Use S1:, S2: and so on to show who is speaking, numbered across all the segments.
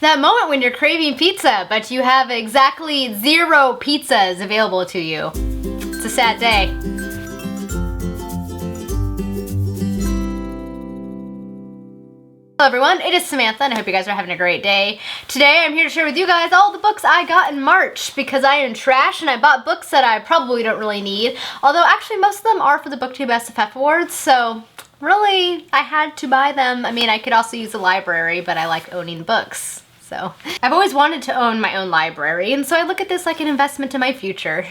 S1: That moment when you're craving pizza, but you have exactly 0 pizzas available to you. It's a sad day. Hello everyone, it is Samantha and I hope you guys are having a great day. Today I'm here to share with you guys all the books I got in March because I am trash and I bought books that I probably don't really need. Although actually most of them are for the BookTube SFF Awards, so really I had to buy them. I mean, I could also use a library, but I like owning books. So I've always wanted to own my own library, and so I look at this like an investment in my future.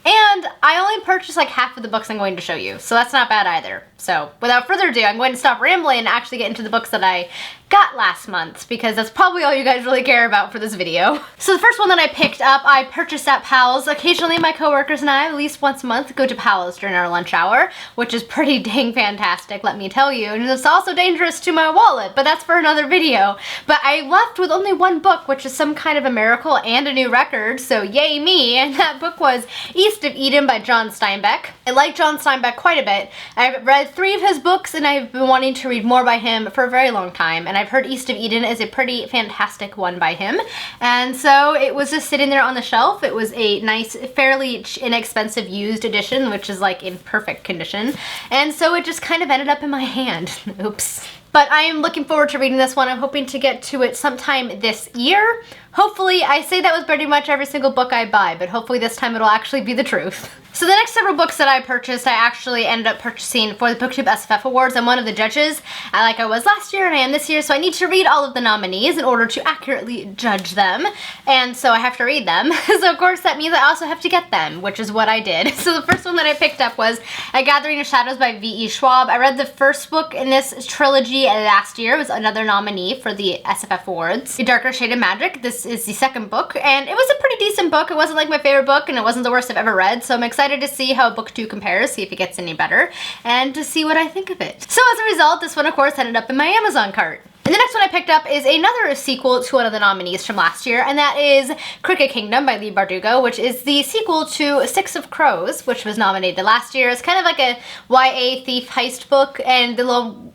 S1: And I only purchased like half of the books I'm going to show you, so that's not bad either. So without further ado, I'm going to stop rambling and actually get into the books that I got last month, because that's probably all you guys really care about for this video. So the first one that I picked up, I purchased at Powell's. Occasionally my coworkers and I, at least once a month, go to Powell's during our lunch hour, which is pretty dang fantastic, let me tell you. And it's also dangerous to my wallet, but that's for another video. But I left with only one book, which is some kind of a miracle and a new record, so yay me. And that book was East of Eden by John Steinbeck. I like John Steinbeck quite a bit. I've read 3 of his books and I've been wanting to read more by him for a very long time, and I've heard East of Eden is a pretty fantastic one by him. And so it was just sitting there on the shelf. It was a nice, fairly inexpensive used edition, which is like in perfect condition. And so it just kind of ended up in my hand. Oops. But I am looking forward to reading this one. I'm hoping to get to it sometime this year. Hopefully, I say that with pretty much every single book I buy, but hopefully this time it'll actually be the truth. So the next several books that I purchased, I actually ended up purchasing for the BookTube SFF Awards. I'm one of the judges, like I was last year and I am this year, so I need to read all of the nominees in order to accurately judge them, and so I have to read them. So of course that means I also have to get them, which is what I did. So the first one that I picked up was A Gathering of Shadows by V.E. Schwab. I read the first book in this trilogy last year. It was another nominee for the SFF Awards. A Darker Shade of Magic. This is the second book, and it was a pretty decent book. It wasn't like my favorite book, and it wasn't the worst I've ever read, so I'm excited to see how book 2 compares, see if it gets any better, and to see what I think of it. So as a result, this one of course ended up in my Amazon cart. And the next one I picked up is another sequel to one of the nominees from last year, and that is Crooked Kingdom by Leigh Bardugo, which is the sequel to Six of Crows, which was nominated last year. It's kind of like a YA thief heist book, and the little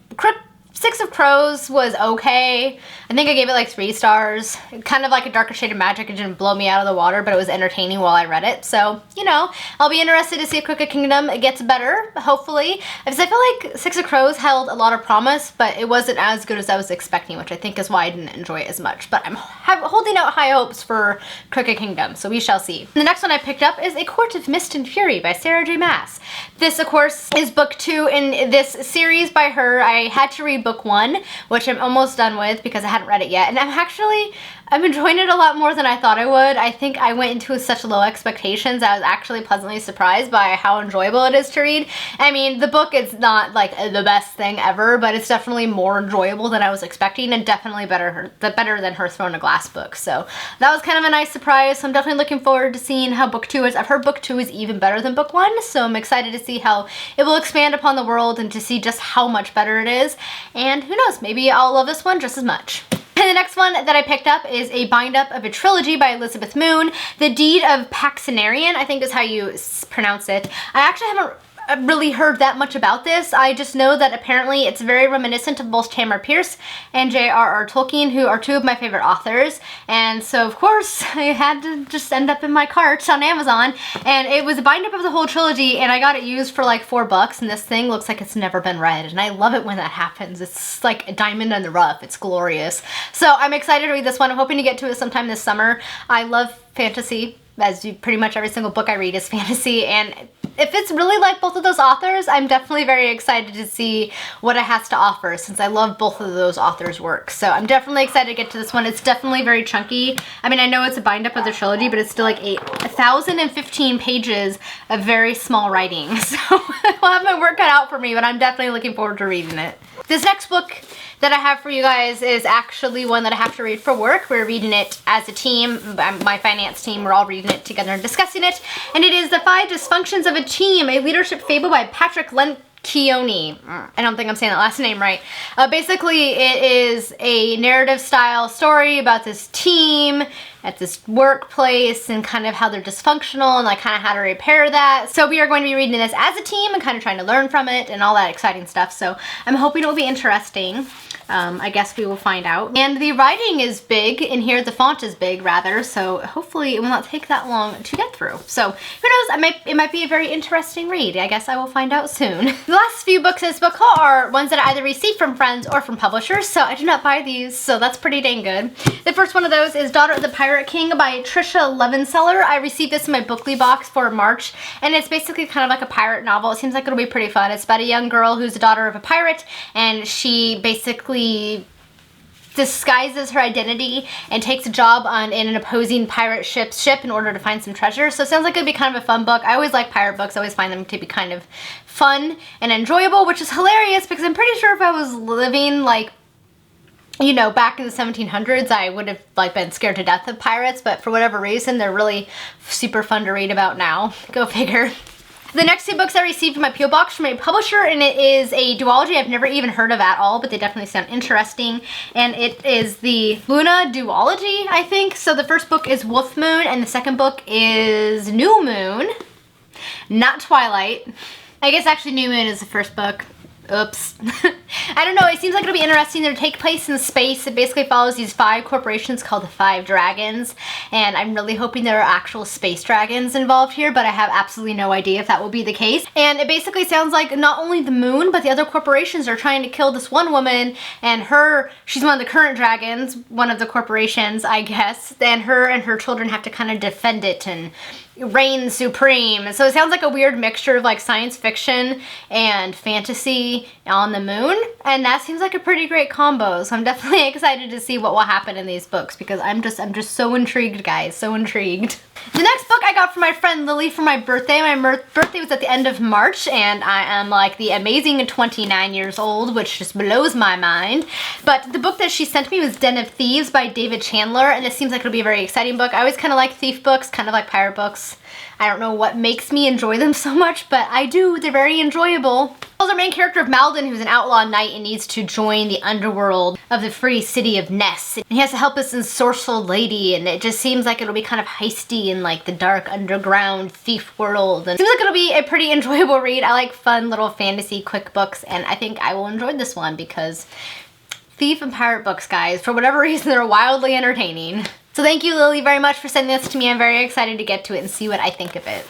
S1: Six of Crows was okay. I think I gave it like 3 stars. Kind of like A Darker Shade of Magic. It didn't blow me out of the water, but it was entertaining while I read it. So, you know, I'll be interested to see if Crooked Kingdom gets better, hopefully. Because I feel like Six of Crows held a lot of promise, but it wasn't as good as I was expecting, which I think is why I didn't enjoy it as much. But I'm holding out high hopes for Crooked Kingdom, so we shall see. The next one I picked up is A Court of Mist and Fury by Sarah J. Maas. This, of course, is book 2 in this series by her. I had to read book 1, which I'm almost done with because I hadn't read it yet, and I'm enjoying it a lot more than I thought I would. I think I went into with such low expectations. I was actually pleasantly surprised by how enjoyable it is to read. I mean, the book is not like the best thing ever, but it's definitely more enjoyable than I was expecting, and definitely better than her Throne of Glass book. So that was kind of a nice surprise. So I'm definitely looking forward to seeing how book 2 is. I've heard book 2 is even better than book 1, so I'm excited to see how it will expand upon the world and to see just how much better it is. And who knows, maybe I'll love this one just as much. And the next one that I picked up is a bind-up of a trilogy by Elizabeth Moon. The Deed of Paxinarian, I think is how you pronounce it. I actually haven't really heard that much about this. I just know that apparently it's very reminiscent of both Tamara Pierce and J.R.R. Tolkien, who are 2 of my favorite authors. And so of course I had to just end up in my cart on Amazon, and it was a bind up of the whole trilogy, and I got it used for like $4, and this thing looks like it's never been read, and I love it when that happens. It's like a diamond in the rough. It's glorious. So I'm excited to read this one. I'm hoping to get to it sometime this summer. I love fantasy, as pretty much every single book I read is fantasy, and if it's really like both of those authors, I'm definitely very excited to see what it has to offer, since I love both of those authors' work. So I'm definitely excited to get to this one. It's definitely very chunky. I mean, I know it's a bind-up of the trilogy, but it's still like 1,015 pages of very small writing. So I'll have my work cut out for me, but I'm definitely looking forward to reading it. This next book that I have for you guys is actually one that I have to read for work. We're reading it as a team. My finance team, we're all reading it together and discussing it. And it is The Five Dysfunctions of a Team, a Leadership Fable by Patrick Lencioni. I don't think I'm saying that last name right. Basically, it is a narrative style story about this team at this workplace and kind of how they're dysfunctional and like kind of how to repair that. So we are going to be reading this as a team and kind of trying to learn from it and all that exciting stuff. So I'm hoping it will be interesting. I guess we will find out. And the writing is big in here, the font is big rather, so hopefully it will not take that long to get through. So who knows, it might be a very interesting read. I guess I will find out soon. The last few books in this book haul are ones that I either received from friends or from publishers, so I did not buy these, so that's pretty dang good. The first one of those is Daughter of the Pirate King by Trisha Levenseller. I received this in my BooklyBox for March, and it's basically kind of like a pirate novel. It seems like it'll be pretty fun. It's about a young girl who's the daughter of a pirate, and she basically disguises her identity and takes a job in an opposing pirate ship in order to find some treasure. So it sounds like it'd be kind of a fun book. I always like pirate books. I always find them to be kind of fun and enjoyable, which is hilarious because I'm pretty sure if I was living like, you know, back in the 1700s, I would have like been scared to death of pirates, but for whatever reason, they're really super fun to read about now. Go figure. The next two books I received in my P.O. box from a publisher, and it is a duology I've never even heard of at all, but they definitely sound interesting. And it is the Luna duology, I think. So the first book is Wolf Moon, and the second book is New Moon, not Twilight. I guess actually New Moon is the first book. Oops. I don't know, it seems like it'll be interesting. They'll take place in space. It basically follows these 5 corporations called the 5 Dragons, and I'm really hoping there are actual space dragons involved here, but I have absolutely no idea if that will be the case. And it basically sounds like not only the moon, but the other corporations are trying to kill this one woman, and she's one of the current dragons, one of the corporations, I guess, and her children have to kind of defend it and reign supreme. So it sounds like a weird mixture of like science fiction and fantasy on the moon, and that seems like a pretty great combo. So I'm definitely excited to see what will happen in these books because I'm just so intrigued, guys, so intrigued. The next book I got from my friend Lily for my birthday. My birthday was at the end of March, and I am like the amazing 29 years old, which just blows my mind. But the book that she sent me was Den of Thieves by David Chandler, and it seems like it'll be a very exciting book. I always kind of like thief books, kind of like pirate books. I don't know what makes me enjoy them so much, but I do. They're very enjoyable. Follows our main character of Malden, who's an outlaw knight and needs to join the underworld of the free city of Ness. And he has to help this ensorcelled lady, and it just seems like it'll be kind of heisty in like the dark underground thief world. And it seems like it'll be a pretty enjoyable read. I like fun little fantasy quick books, and I think I will enjoy this one because thief and pirate books, guys, for whatever reason, they're wildly entertaining. So thank you, Lily, very much for sending this to me. I'm very excited to get to it and see what I think of it.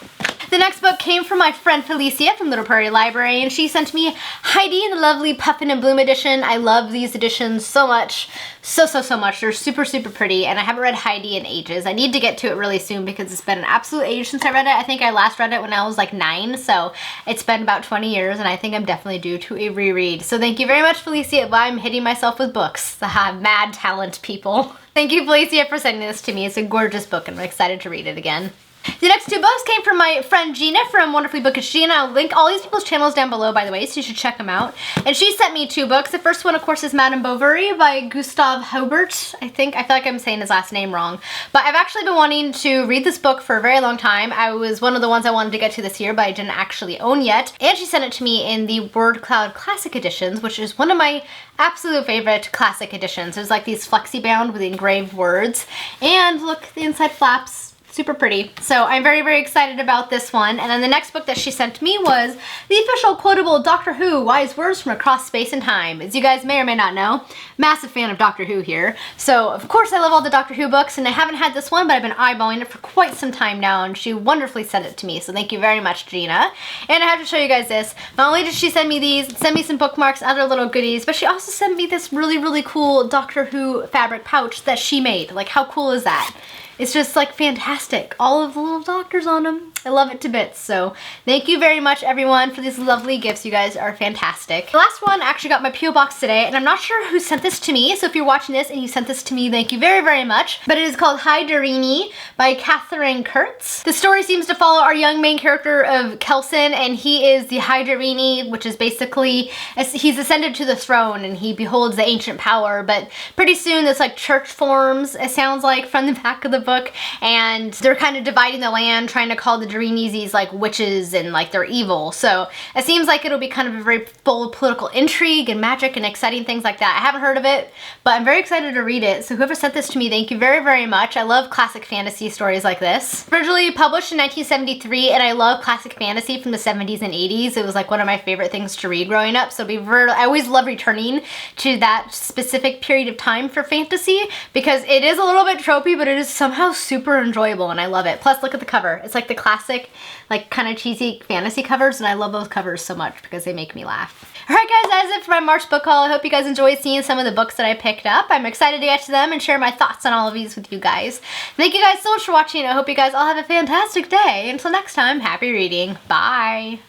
S1: The next book came from my friend Felicia from Little Prairie Library, and she sent me Heidi in the lovely Puffin and Bloom edition. I love these editions so much. So much. They're super pretty, and I haven't read Heidi in ages. I need to get to it really soon because it's been an absolute age since I read it. I think I last read it when I was like 9, so it's been about 20 years, and I think I'm definitely due to a reread. So thank you very much, Felicia. I'm hitting myself with books. Mad talent, people. Thank you, Felicia, for sending this to me. It's a gorgeous book, and I'm excited to read it again. The next two books came from my friend Gina from Wonderfully Bookish Gina. I'll link all these people's channels down below, by the way, so you should check them out. And she sent me 2 books. The first one, of course, is Madame Bovary by Gustav Hobart. I feel like I'm saying his last name wrong. But I've actually been wanting to read this book for a very long time. I was one of the ones I wanted to get to this year, but I didn't actually own yet. And she sent it to me in the Word Cloud Classic Editions, which is one of my absolute favorite classic editions. There's like these flexi-bound with engraved words. And look, the inside flaps. Super pretty. So I'm very excited about this one. And then the next book that she sent me was the official Quotable Doctor Who, Wise Words from Across Space and Time. As you guys may or may not know, massive fan of Doctor Who here. So of course I love all the Doctor Who books, and I haven't had this one, but I've been eyeballing it for quite some time now, and she wonderfully sent it to me. So thank you very much, Gina. And I have to show you guys this. Not only did she send me these, send me some bookmarks, other little goodies, but she also sent me this really cool Doctor Who fabric pouch that she made. Like, how cool is that? It's just like fantastic. All of the little doctors on them. I love it to bits. So thank you very much, everyone, for these lovely gifts. You guys are fantastic. The last one actually got my P.O. box today, and I'm not sure who sent this to me. So if you're watching this and you sent this to me, thank you very much. But it is called Hi Deryni by Catherine Kurtz. The story seems to follow our young main character of Kelson, and he is the Hi Deryni, which is basically, he's ascended to the throne and he beholds the ancient power. But pretty soon this like church forms, it sounds like, from the back of the book, and they're kind of dividing the land, trying to call the Deryni's these like witches and like they're evil. So it seems like it'll be kind of a very full of political intrigue and magic and exciting things like that. I haven't heard of it, but I'm very excited to read it. So whoever sent this to me, thank you very, very much. I love classic fantasy stories like this. Originally published in 1973, and I love classic fantasy from the 70s and 80s. It was like one of my favorite things to read growing up. So I always love returning to that specific period of time for fantasy because it is a little bit tropey, but it is somehow super enjoyable and I love it. Plus, look at the cover. It's like the classic, like kind of cheesy fantasy covers, and I love those covers so much because they make me laugh. Alright guys, that is it for my March book haul. I hope you guys enjoyed seeing some of the books that I picked up. I'm excited to get to them and share my thoughts on all of these with you guys. Thank you guys so much for watching. I hope you guys all have a fantastic day. Until next time, happy reading. Bye.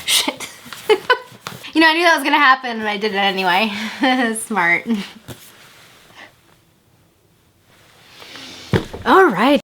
S1: Shit. You know, I knew that was gonna happen and I did it anyway. Smart. Alright.